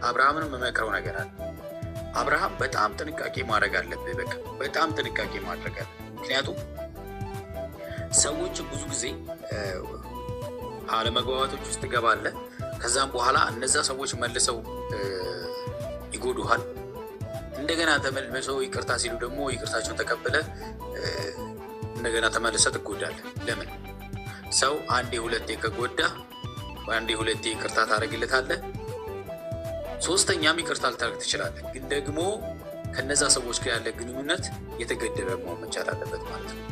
አብርሃምን መመክረው ነገር አለ። አብርሃም በጣም ጥንቃቄ ማድረግ አለብህ። በቃ በጣም ጥንቃቄ ማድረግ አለ። ምክንያቱም ሰዎች ብዙ ጊዜ አለመግባባቶች ውስጥ ትገባለህ። ከዛም በኋላ እነዛ ሰዎች መልሰው ይጎዱሃል። እንደገና ተመልሰው ይቅርታ ሲሉ ደግሞ ይቅርታቸውን ተቀብለ እንደገና ተመልሰህ ትጎዳለህ። ለምን? ሰው አንዴ ሁለቴ ከጎዳ አንዴ ሁለቴ ይቅርታ ታደርግለታለህ፣ ሶስተኛም ይቅርታ ልታደርግ ትችላለህ። ግን ደግሞ ከነዛ ሰዎች ጋር ያለ ግንኙነት የተገደበ መሆን መቻል አለበት ማለት ነው።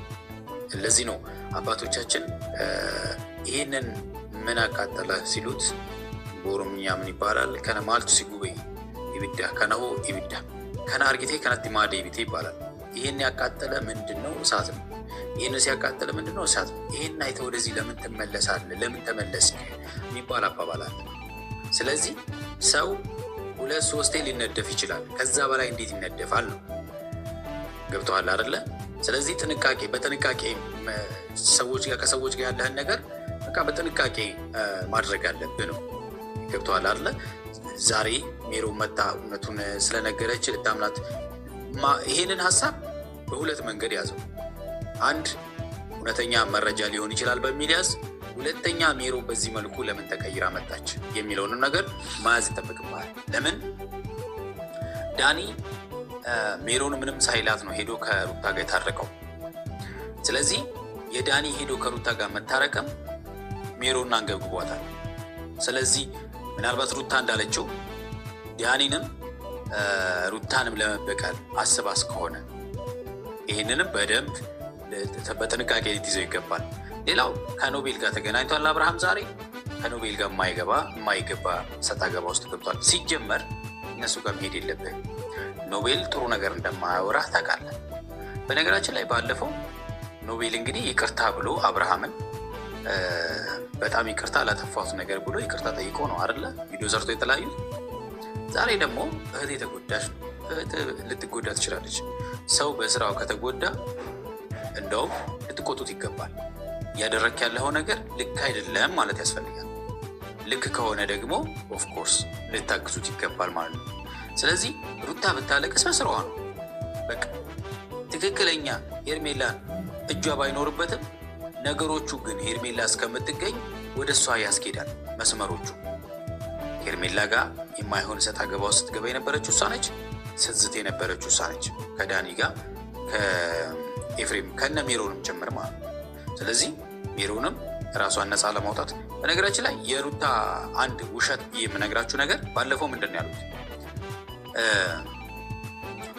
ለዚህ ነው አባቶቻችን ይህንን ምን አቃጠለ ሲሉት በኦሮምኛ ምን ይባላል? ከነ ማልቱ ሲጉበይ ይብዳ ከነሆ ይብዳ ከነ አርጊቴ ከነቲ ማደ ይብቴ ይባላል። ይህን ያቃጠለ ምንድን ነው? እሳት ነው። ይህን ሲያቃጠለ ምንድን ነው? እሳት ነው። ይህን አይተህ ወደዚህ ለምን ትመለሳለህ? ለምን ተመለስክ የሚባል አባባል አለ። ስለዚህ ሰው 2-3 ሊነደፍ ይችላል። ከዛ በላይ እንዴት ይነደፋል ነው። ገብቶሃል አይደለ? ስለዚህ ጥንቃቄ በጥንቃቄ ከሰዎች ጋር ያለህን ነገር በቃ በጥንቃቄ ማድረግ አለብህ ነው። ገብቶሃል አይደለ? ዛሬ ሜሮ መጣ እውነቱን ስለነገረች ልታምናት። ይሄንን ሀሳብ በሁለት መንገድ ያዘው። አንድ እውነተኛ መረጃ ሊሆን ይችላል በሚል ያዝ። ሁለተኛ ሜሮ በዚህ መልኩ ለምን ተቀይራ መጣች የሚለውንም ነገር መያዝ ይጠበቅብሃል። ለምን ዳኒ ሜሮን ምንም ሳይላት ነው ሄዶ ከሩታ ጋር የታረቀው። ስለዚህ የዳኒ ሄዶ ከሩታ ጋር መታረቅም ሜሮን አንገብግቧታል። ስለዚህ ምናልባት ሩታ እንዳለችው ዳኒንም ሩታንም ለመበቀል አስባስ ከሆነ ይህንንም በደንብ በጥንቃቄ ልትይዘው ይገባል። ሌላው ከኖቤል ጋር ተገናኝቷል አብርሃም ዛሬ። ከኖቤል ጋር የማይገባ ሰጣ ገባ ውስጥ ገብቷል። ሲጀመር እነሱ ጋር መሄድ የለብህም። ኖቤል ጥሩ ነገር እንደማያወራህ ታውቃለህ። በነገራችን ላይ ባለፈው ኖቤል እንግዲህ ይቅርታ ብሎ አብርሃምን በጣም ይቅርታ ላጠፋሁት ነገር ብሎ ይቅርታ ጠይቆ ነው አይደለ ቪዲዮ ሰርቶ የተለያዩት። ዛሬ ደግሞ እህት የተጎዳች ነው። እህት ልትጎዳ ትችላለች። ሰው በስራው ከተጎዳ እንደውም ልትቆጡት ይገባል። እያደረክ ያለው ነገር ልክ አይደለም ማለት ያስፈልጋል። ልክ ከሆነ ደግሞ ኦፍኮርስ ልታግዙት ይገባል ማለት ነው። ስለዚህ ሩታ ብታለቅስ በስራዋ ነው። በቃ ትክክለኛ ሄርሜላን እጇ ባይኖርበትም ነገሮቹ ግን ሄርሜላ እስከምትገኝ ወደ እሷ ያስኬዳል መስመሮቹ። ሄርሜላ ጋር የማይሆን ሰጣ ገባ ውስጥ ስትገባ የነበረችው እሷ ነች። ስትዝት የነበረችው እሷ ነች ከዳኒ ጋር ከኤፍሬም ከነ ሜሮንም ጭምር ማለት ነው። ስለዚህ ሜሮንም ራሷን ነፃ ለማውጣት በነገራችን ላይ የሩታ አንድ ውሸት የምነግራችሁ ነገር ባለፈው ምንድን ነው ያሉት?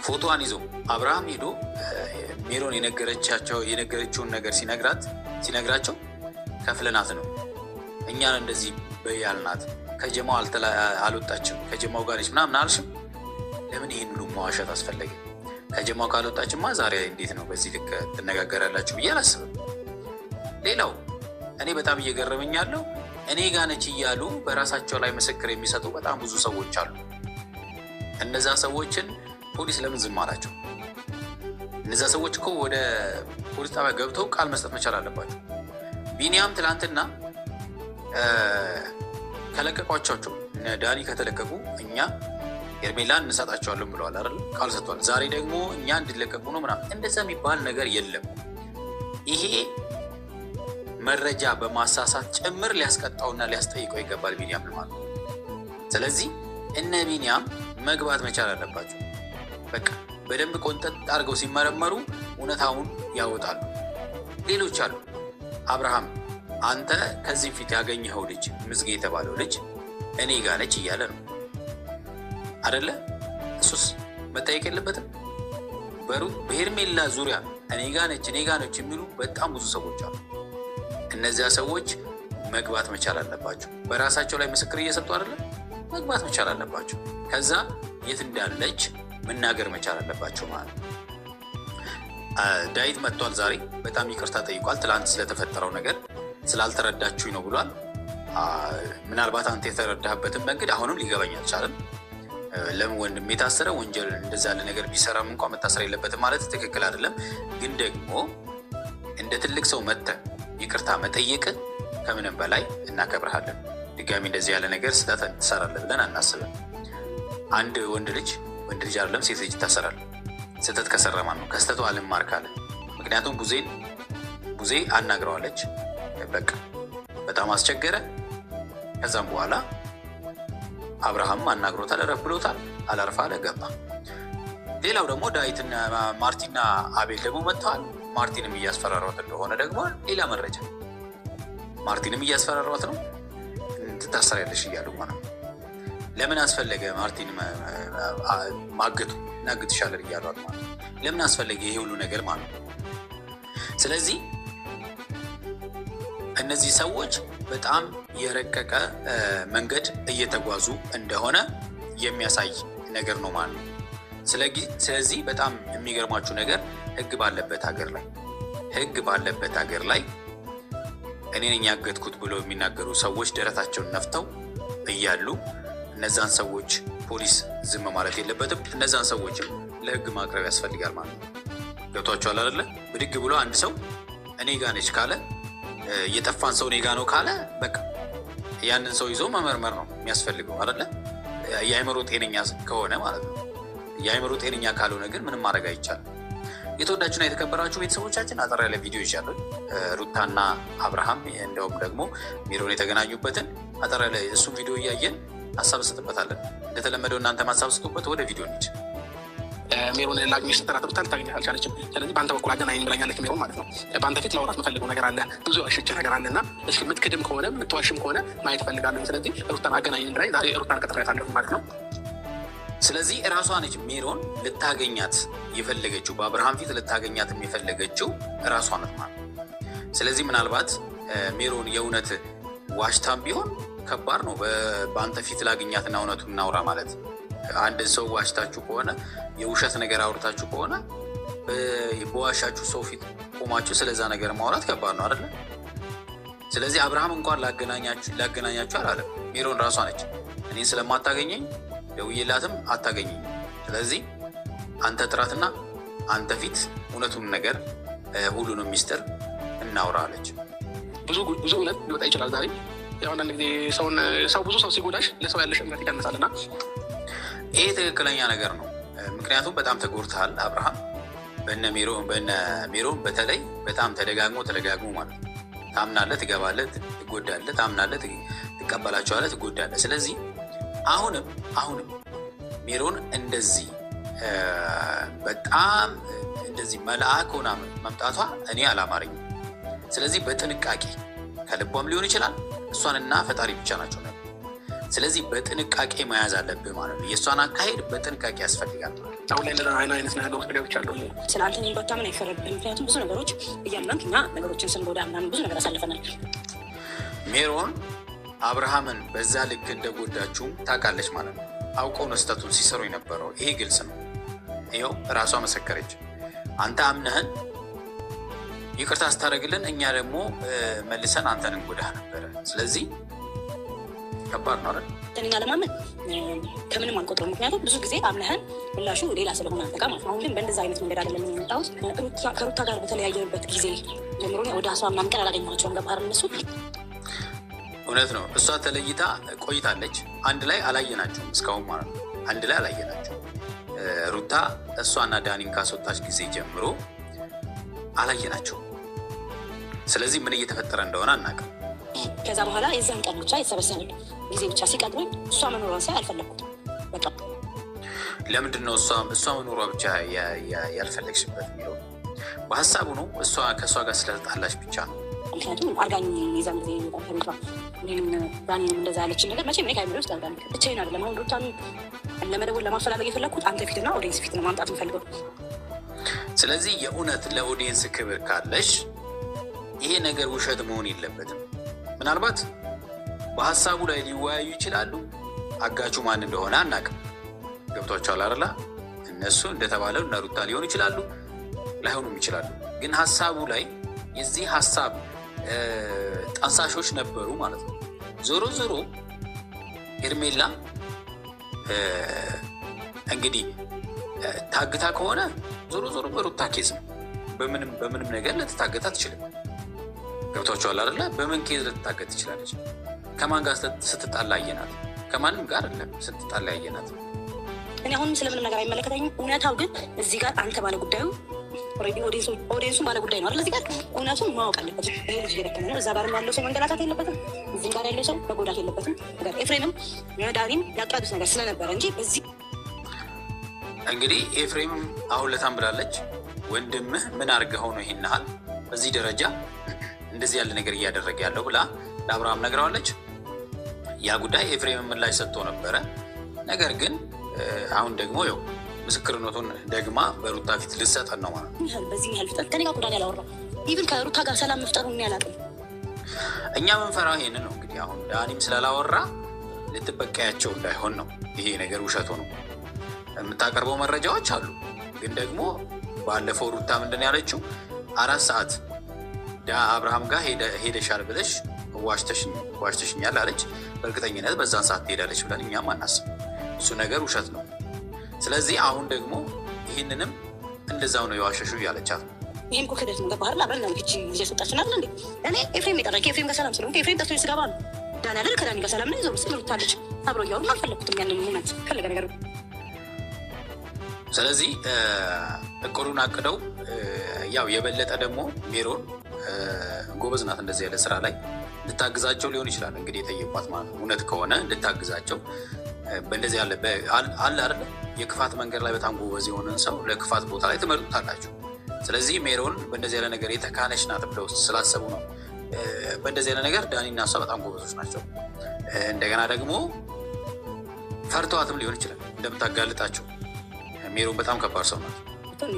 ፎቶዋን ይዘው አብርሃም ሄዶ ሜሮን የነገረችውን ነገር ሲነግራቸው ከፍለናት ነው እኛን እንደዚህ በያልናት ከጀማው አልወጣችም ከጀማው ጋር ነች ምናምን አልሽም። ለምን ይህን ሁሉ መዋሸት አስፈለገ? ከጀማው ካልወጣችማ ዛሬ እንዴት ነው በዚህ ልክ ትነጋገራላችሁ ብዬ አላስብም። ሌላው እኔ በጣም እየገረመኝ ያለው እኔ ጋር ነች እያሉ በራሳቸው ላይ ምስክር የሚሰጡ በጣም ብዙ ሰዎች አሉ። እነዛ ሰዎችን ፖሊስ ለምን ዝም አላቸው? እነዛ ሰዎች እኮ ወደ ፖሊስ ጣቢያ ገብተው ቃል መስጠት መቻል አለባቸው። ቢኒያም ትላንትና ከለቀቋቸው ዳኒ ከተለቀቁ እኛ ሄርሜላን እንሰጣቸዋለን ብለዋል አይደል? ቃል ሰጥቷል። ዛሬ ደግሞ እኛ እንዲለቀቁ ነው ምናምን። እንደዛ የሚባል ነገር የለም። ይሄ መረጃ በማሳሳት ጭምር ሊያስቀጣውና ሊያስጠይቀው ይገባል ቢኒያም ማለት ነው። ስለዚህ እነ ቢኒያም መግባት መቻል አለባቸው። በቃ በደንብ ቆንጠጥ አድርገው ሲመረመሩ እውነታውን ያወጣሉ። ሌሎች አሉ። አብርሃም አንተ ከዚህ ፊት ያገኘኸው ልጅ ምዝጌ የተባለው ልጅ እኔ ጋ ነች እያለ ነው አይደለ? እሱስ መጠየቅ የለበትም? በሄርሜላ ዙሪያ እኔ ጋ ነች የሚሉ በጣም ብዙ ሰዎች አሉ። እነዚያ ሰዎች መግባት መቻል አለባቸው። በራሳቸው ላይ ምስክር እየሰጡ አይደለ? መግባት መቻል አለባቸው። ከዛ የት እንዳለች መናገር መቻል አለባቸው ማለት ነው። ዳዊት መጥቷል ዛሬ። በጣም ይቅርታ ጠይቋል። ትላንት ስለተፈጠረው ነገር ስላልተረዳችሁኝ ነው ብሏል። ምናልባት አንተ የተረዳህበትን መንገድ አሁንም ሊገባኝ አልቻለም። ለምን ወንድም የታሰረ ወንጀል እንደዛ ያለ ነገር ቢሰራም እንኳን መታሰር የለበትም ማለት ትክክል አይደለም። ግን ደግሞ እንደ ትልቅ ሰው መጥተህ ይቅርታ መጠየቅ ከምንም በላይ እናከብርሃለን። ድጋሚ እንደዚህ ያለ ነገር ስህተት ትሰራለህ ብለን አናስብም። አንድ ወንድ ልጅ አይደለም ሴት ልጅ ይታሰራል። ስህተት ከሰራ ማለት ነው። ከስተቱ አልማር ካለ ምክንያቱም ቡዜ አናግረዋለች። በቃ በጣም አስቸገረ። ከዛም በኋላ አብርሃም አናግሮታል፣ ረፍ ብሎታል፣ አላርፍ አለ፣ ገባ። ሌላው ደግሞ ዳዊትና ማርቲና አቤል ደግሞ መጥተዋል። ማርቲንም እያስፈራሯት እንደሆነ ደግሞ ሌላ መረጃ፣ ማርቲንም እያስፈራሯት ነው፣ ትታሰሪያለሽ እያሉ ማለት ነው። ለምን አስፈለገ ማርቲን ማገቱ? እናግትሻለን እያሏት ማለት ነው። ለምን አስፈለገ ይሄ ሁሉ ነገር ማለት ነው? ስለዚህ እነዚህ ሰዎች በጣም የረቀቀ መንገድ እየተጓዙ እንደሆነ የሚያሳይ ነገር ነው ማለት ነው። ስለዚህ በጣም የሚገርማችሁ ነገር ህግ ባለበት ሀገር ላይ እኔ ነኝ ያገትኩት ብሎ የሚናገሩ ሰዎች ደረታቸውን ነፍተው እያሉ እነዛን ሰዎች ፖሊስ ዝም ማለት የለበትም። እነዛን ሰዎችም ለህግ ማቅረብ ያስፈልጋል ማለት ነው። ገብቷችኋል አይደለ? ብድግ ብሎ አንድ ሰው እኔ ጋ ነች ካለ የጠፋን ሰው እኔ ጋ ነው ካለ በቃ ያንን ሰው ይዞ መመርመር ነው የሚያስፈልገው አይደለ? የአእምሮ ጤነኛ ከሆነ ማለት ነው። የአእምሮ ጤነኛ ካልሆነ ግን ምንም ማድረግ አይቻልም። የተወዳችሁና የተከበራችሁ ቤተሰቦቻችን አጠር ያለ ቪዲዮ ይዣለሁ። ሩታና አብርሃም እንደውም ደግሞ ሜሮን የተገናኙበትን አጠር ያለ እሱ ቪዲዮ እያየን ሀሳብ ስጥበታለን። እንደተለመደው እናንተ ሀሳብ ስጡበት። ወደ ቪዲዮ እንሂድ። ሜሮን ላግኘሽ ስትላት ሩታ ልታገኘህ አልቻለችም። ስለዚህ በአንተ በኩል አገናኘኝ ብላኛለች ሜሮን ማለት ነው። በአንተ ፊት ላወራት የምፈልገው ነገር አለ፣ ብዙ ያሸች ነገር አለ እና እስኪ የምትክድም ከሆነ የምትዋሽም ከሆነ ማየት እፈልጋለሁ። ስለዚህ ሩታን አገናኘኝ ብላኝ ዛሬ ሩታን ቀጥሬያታለሁ ማለት ነው። ስለዚህ እራሷ ነች ሜሮን ልታገኛት የፈለገችው፣ በአብርሃም ፊት ልታገኛት የፈለገችው እራሷ ናት ማለት ነው። ስለዚህ ምናልባት ሜሮን የእውነት ዋሽታም ቢሆን ከባድ ነው። በአንተ ፊት ላገኛትና እውነቱን እናውራ ማለት አንድ ሰው ዋሽታችሁ ከሆነ የውሸት ነገር አውርታችሁ ከሆነ በዋሻችሁ ሰው ፊት ቆማችሁ ስለዛ ነገር ማውራት ከባድ ነው አይደለ? ስለዚህ አብርሃም እንኳን ላገናኛችሁ አላለም። ሜሮን ራሷ ነች እኔን ስለማታገኘኝ ደውዬላትም አታገኘኝ። ስለዚህ አንተ ጥራትና አንተ ፊት እውነቱን ነገር ሁሉንም ሚስጥር እናውራ አለች። ብዙ እውነት ሊወጣ ይችላል ዛሬ። ያው አንዳንድ ጊዜ ሰው ብዙ ሰው ሲጎዳሽ ለሰው ያለሽ እምነት ይቀንሳልና ይሄ ትክክለኛ ነገር ነው። ምክንያቱም በጣም ተጎድተሃል አብርሃም። በነ ሜሮን በተለይ በጣም ተደጋግሞ ማለት ነው። ታምናለህ፣ ትገባለህ፣ ትጎዳለህ፣ ታምናለህ፣ ትቀበላቸዋለህ፣ ትጎዳለህ። ስለዚህ አሁንም ሜሮን እንደዚህ በጣም እንደዚህ መልአክ ሆና መምጣቷ እኔ አላማረኝም። ስለዚህ በጥንቃቄ ከልቧም ሊሆን ይችላል፣ እሷንና ፈጣሪ ብቻ ናቸው። ስለዚህ በጥንቃቄ መያዝ አለብህ ማለት ነው። የእሷን አካሄድ በጥንቃቄ ያስፈልጋል። አሁን ላይ አይነት ነገሮች ጉዳዮች አሉ። ስለ አንተ ባታምን አይፈረድብን። ምክንያቱም ብዙ ነገሮች እያምናን እኛ ነገሮችን ስንጎዳ ምናምን ብዙ ነገር አሳልፈናል። ሜሮን አብርሃምን በዛ ልክ እንደጎዳችሁም ታውቃለች ማለት ነው። አውቀው ነው ስህተቱን ሲሰሩ የነበረው። ይሄ ግልጽ ነው። ይኸው እራሷ መሰከረች። አንተ አምነህን ይቅርታ ስታደርግልን እኛ ደግሞ መልሰን አንተን እንጎዳህ ነበረ። ስለዚህ ከባድ ነው አይደል? እኛ ለማመን ከምንም አንቆጥረው። ምክንያቱም ብዙ ጊዜ አምነህን ምላሹ ሌላ ስለሆነ አንተ ጋር ማለት ነው። አሁን ግን በእንደዛ አይነት መንገድ አይደለም የመጣሁት። ከሩታ ጋር በተለያየበት ጊዜ ጀምሮ ወደ ሀሷ ምናምን ቀን አላገኘኋቸውም። ገባህ? እነሱ እውነት ነው። እሷ ተለይታ ቆይታለች። አንድ ላይ አላየናቸውም እስካሁን ማለት ነው። አንድ ላይ አላየናቸውም። ሩታ እሷና ዳኒን ካስወጣች ጊዜ ጀምሮ አላየናቸውም። ስለዚህ ምን እየተፈጠረ እንደሆነ አናውቅም። ከዛ በኋላ የዛን ቀን ብቻ የተሰበሰበ ጊዜ ብቻ ሲቀጥሩኝ እሷ መኖሯን ሳይ አልፈለግኩትም። በቃ ለምንድን ነው እሷ መኖሯ ብቻ ያልፈለግሽበት የሚለው በሀሳቡ ነው። እሷ ከእሷ ጋር ስለተጣላች ብቻ ነው። ምክንያቱም አርጋኝ የዛን ጊዜ ቤቷ ዳኒንም እንደዛ ያለችን ነገር መቼም እኔ ከአይምሮ ውስጥ አልጋ ብቻዬን አይደለም። አሁን ሩታን ለመደወል ለማፈላለግ የፈለግኩት አንተ ፊትና ኦዲየንስ ፊት ነው ማምጣት የምፈልገው። ስለዚህ የእውነት ለኦዲየንስ ክብር ካለሽ ይሄ ነገር ውሸት መሆን የለበትም። ምናልባት በሀሳቡ ላይ ሊወያዩ ይችላሉ። አጋቹ ማን እንደሆነ አናውቅም። ገብቷቸዋል አይደል? እነሱ እንደተባለው እነ ሩታ ሊሆኑ ይችላሉ፣ ላይሆኑም ይችላሉ። ግን ሀሳቡ ላይ የዚህ ሀሳብ ጠንሳሾች ነበሩ ማለት ነው። ዞሮ ዞሮ ሄርሜላ እንግዲህ ታግታ ከሆነ ዞሮ በሩታ ኬዝ ነው። በምንም ነገር ልትታገት አትችልም። ገብቷቸዋል አይደለ? በምን ኬዝ ልትታገት ትችላለች? ከማን ጋር ስትጣላ አየናት? ከማንም ጋር አይደለም ስትጣላ አየናት። እኔ አሁንም ስለምንም ነገር አይመለከተኝም። እውነታው ግን እዚህ ጋር አንተ ባለ ጉዳዩ ኦዲየንሱ ባለ ጉዳይ ነው አይደል? እዚህ ጋር እውነቱን ማወቅ አለበት። ይሄ ልጅ እየደከመ ነው። እዛ ጋርም ያለው ሰው መንገላታት የለበትም፣ እዚህም ጋር ያለው ሰው መጎዳት የለበትም። ነገር ኤፍሬምም ዳኒም ያጣዱት ነገር ስለነበረ እንጂ በዚህ እንግዲህ ኤፍሬም አሁን ለታም ብላለች፣ ወንድምህ ምን አድርገኸው ነው ይሄን ያህል በዚህ ደረጃ እንደዚህ ያለ ነገር እያደረገ ያለው ብላ ለአብርሃም ነግረዋለች። ያ ጉዳይ ኤፍሬም ምላሽ ሰጥቶ ነበረ። ነገር ግን አሁን ደግሞ ያው ምስክርነቱን ደግማ በሩታ ፊት ልሰጠን ነው ማለት ነው። በዚህ ያህል ፍጠት ከኔ ጋር ጉዳይ ያላወራ ኢቭን ከሩታ ጋር ሰላም መፍጠሩ ምን ያላቅም። እኛ ምንፈራው ይሄንን ነው እንግዲህ። አሁን ዳኒም ስላላወራ ልትበቀያቸው እንዳይሆን ነው። ይሄ ነገር ውሸቱ ነው። የምታቀርበው መረጃዎች አሉ። ግን ደግሞ ባለፈው ሩታ ምንድን ያለችው 4 ሰዓት አብርሃም ጋር ሄደሻል ብለሽ ዋሽተሽኛል አለች። በእርግጠኝነት በዛን ሰዓት ትሄዳለች ብለን እኛም አናስብ። እሱ ነገር ውሸት ነው። ስለዚህ አሁን ደግሞ ይህንንም እንደዛው ነው የዋሸሹ እያለቻት ነው። ይህም እኮ ክደት ነው። ገባህ? አብረን ነው ልጅ ጊዜ ሰጣችን አይደል እንዴ? እኔ ኤፍሬም የጠራኝ ከኤፍሬም ጋር ሰላም ስለሆንኩ ኤፍሬም ጠርቶኝ ስገባ ነው ዳኒ አይደል ከዳኒ ጋር ሰላም ነው ይዞ ሩታለች አብረው እያወሩ አልፈለኩትም ያንን ሞመንት ፈለገ ነገር። ስለዚህ እቅዱን አቅደው ያው የበለጠ ደግሞ ሜሮን ጎበዝ ናት እንደዚህ ያለ ስራ ላይ ልታግዛቸው ሊሆን ይችላል እንግዲህ የጠየቋት ማለት ነው። እውነት ከሆነ ልታግዛቸው በእንደዚህ ያለ አለ አይደለ የክፋት መንገድ ላይ በጣም ጎበዝ የሆነን ሰው ለክፋት ቦታ ላይ ትመርጡታላችሁ። ስለዚህ ሜሮን በእንደዚህ ያለ ነገር የተካነች ናት ብለው ስላሰቡ ነው። በእንደዚህ ያለ ነገር ዳኒና እሷ በጣም ጎበዞች ናቸው። እንደገና ደግሞ ፈርተዋትም ሊሆን ይችላል እንደምታጋልጣቸው። ሜሮን በጣም ከባድ ሰው ናት።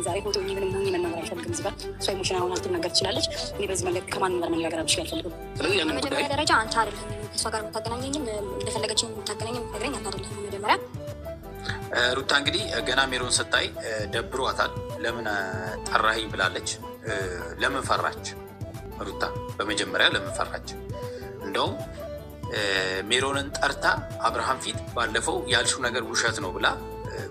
ዛሬ ፎቶ ምንም ሆኜ መናገር አልፈልግም። እዚህ ጋር እሷ ኢሞሽን አሁን ልትናገር ትችላለች። እኔ በዚህ መንገድ ከማንም ጋር መነጋገር አልፈልግም። በመጀመሪያ ደረጃ አንተ አይደለም ከእሷ ጋር የምታገናኘኝም እንደፈለገችኝ የምታገናኘኝ ነገረኝ አንተ አይደለም። መጀመሪያ ሩታ እንግዲህ ገና ሜሮን ስታይ ደብሯታል። ለምን ጠራኸኝ ብላለች። ለምን ፈራች ሩታ? በመጀመሪያ ለምን ፈራች? እንደውም ሜሮንን ጠርታ አብርሃም ፊት ባለፈው ያልሽው ነገር ውሸት ነው ብላ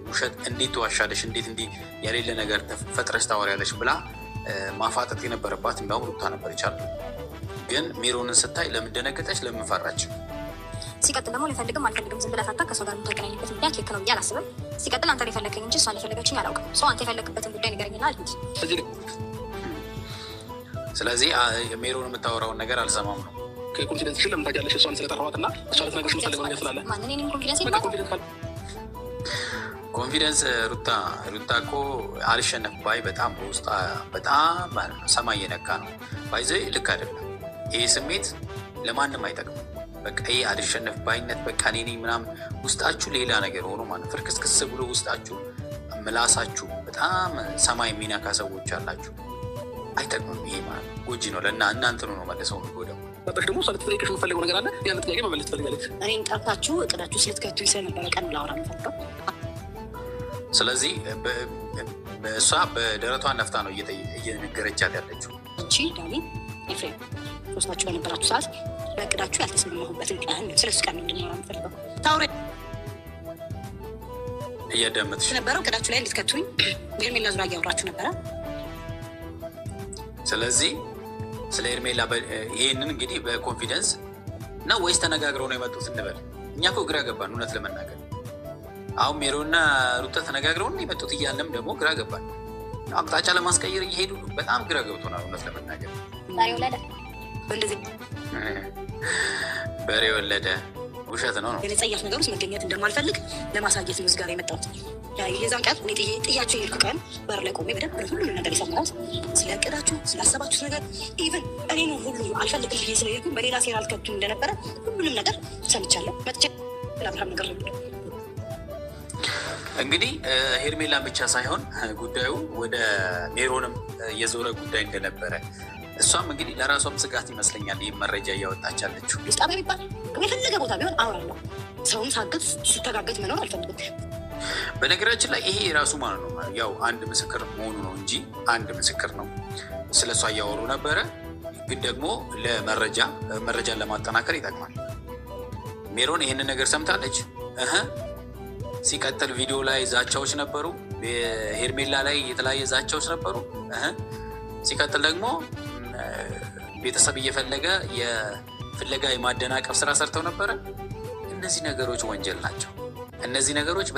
ውሸት እንዴት ትዋሻለሽ? እንዴት እንዲህ የሌለ ነገር ፈጥረሽ ታወሪያለሽ ብላ ማፋጠጥ የነበረባት እንደውም ሩታ ነበር ይቻላል። ግን ሜሮንን ስታይ ለምን ደነገጠች? ለምን ፈራች? ሲቀጥል ደግሞ ልፈልግም አልፈልግም ዝም ብለህ ፈታ ከእሷ ጋር የምታገናኝበት ምክንያት ልክ ነው ብዬ አላስብም። ሲቀጥል አንተ የፈለከኝ እንጂ እሷን የፈለገችኝ አላውቅም። ሰው አንተ የፈለግበትን ጉዳይ ንገረኝና አልሂድ። ስለዚህ ሜሮን የምታወራውን ነገር አልሰማም ነው። ኮንፊደንስ ለምን ታውቂያለሽ? እሷን ስለጠራኋት እና እሷ ልትነግርሽ የምትፈልገው ነገር ስላለ ማንን እኔም ኮንፊደንስ የለም። ኮንፊደንስ ሩታ እኮ አልሸነፍ ባይ በጣም በውስጣ በጣም ሰማይ የነካ ነው። ባይዘ ልክ አይደለም ይሄ ስሜት ለማንም አይጠቅምም። በቃ ይሄ አልሸነፍ ባይነት በቃ እኔ ምናምን ውስጣችሁ ሌላ ነገር ሆኖ ማለት ፍርክስክስ ብሎ ውስጣችሁ ምላሳችሁ በጣም ሰማይ የሚነካ ሰዎች አላችሁ። አይጠቅምም። ይሄ ማለት ጎጂ ነው። እናንተ ነው መለሰው የሚጎዳው። በጣም ደግሞ ሰለት ጥያቄሽ የምትፈልገው ነገር አለ። ያን ጥያቄ መመለስ ትፈልጋለች። እኔን ጠርታችሁ እቅዳችሁ ስለትከቱኝ ስለነበረ ቀን ላወራ የምፈልገው። ስለዚህ እሷ በደረቷ ነፍታ ነው እየነገረቻት ያለችው። እቺ ዳኒ ኤፍሬም ሶስታችሁ በነበራችሁ ሰዓት በእቅዳችሁ ያልተስማማሁበትን ቀን ስለሱ ቀን እንድናወራ የምፈልገው። ታውሪ እያዳመጥሽ ነበረው እቅዳችሁ ላይ እንድትከቱኝ በሄርሜላ ዙሪያ እያወራችሁ ነበረ። ስለዚህ ስለ ሄርሜላ ይህንን እንግዲህ በኮንፊደንስ እና ወይስ ተነጋግረው ነው የመጡት እንበል። እኛ እኮ ግራ ገባን እውነት ለመናገር። አሁን ሜሮና ሩታ ተነጋግረው ነው የመጡት እያለም ደግሞ ግራ ገባን። አቅጣጫ ለማስቀየር እየሄዱ በጣም ግራ ገብቶናል እውነት ለመናገር። በሬ ወለደ ውሸት ነው ነው የጸያፍ ነገር ውስጥ መገኘት እንደማልፈልግ ለማሳየት ነው እዚህ ጋር የመጣሁት። የዛን ቀን እኔ ጥያቸው የሄድኩ ቀን በር ላይ ቆሜ በደንብ ሁሉንም ነገር የሰማሁት ስለ እቅዳችሁ ስላሰባችሁት ነገር ኢቨን እኔ ነው ሁሉ አልፈልግም ብዬ ስለሄድኩ በሌላ ሴራ አልከቱኝ እንደነበረ ሁሉንም ነገር ሰምቻለሁ። መጥቼ ለአብርሃም ነገር ነው እንግዲህ ሄርሜላን ብቻ ሳይሆን ጉዳዩ ወደ ሜሮንም የዞረ ጉዳይ እንደነበረ እሷም እንግዲህ ለራሷም ስጋት ይመስለኛል ይህ መረጃ እያወጣች ያለችው። ስጣቢያ ቢባል የፈለገ ቦታ ቢሆን አወራለሁ። ሰውም ሳገት ስተጋገት መኖር አልፈልግም። በነገራችን ላይ ይሄ የራሱ ማለት ነው ያው አንድ ምስክር መሆኑ ነው እንጂ አንድ ምስክር ነው። ስለ እሷ እያወሩ ነበረ። ግን ደግሞ መረጃን ለማጠናከር ይጠቅማል። ሜሮን ይህንን ነገር ሰምታለች። ሲቀጥል ቪዲዮ ላይ ዛቻዎች ነበሩ። ሄርሜላ ላይ የተለያየ ዛቻዎች ነበሩ። ሲቀጥል ደግሞ ቤተሰብ እየፈለገ የፍለጋ የማደናቀፍ ስራ ሰርተው ነበረ። እነዚህ ነገሮች ወንጀል ናቸው። እነዚህ ነገሮች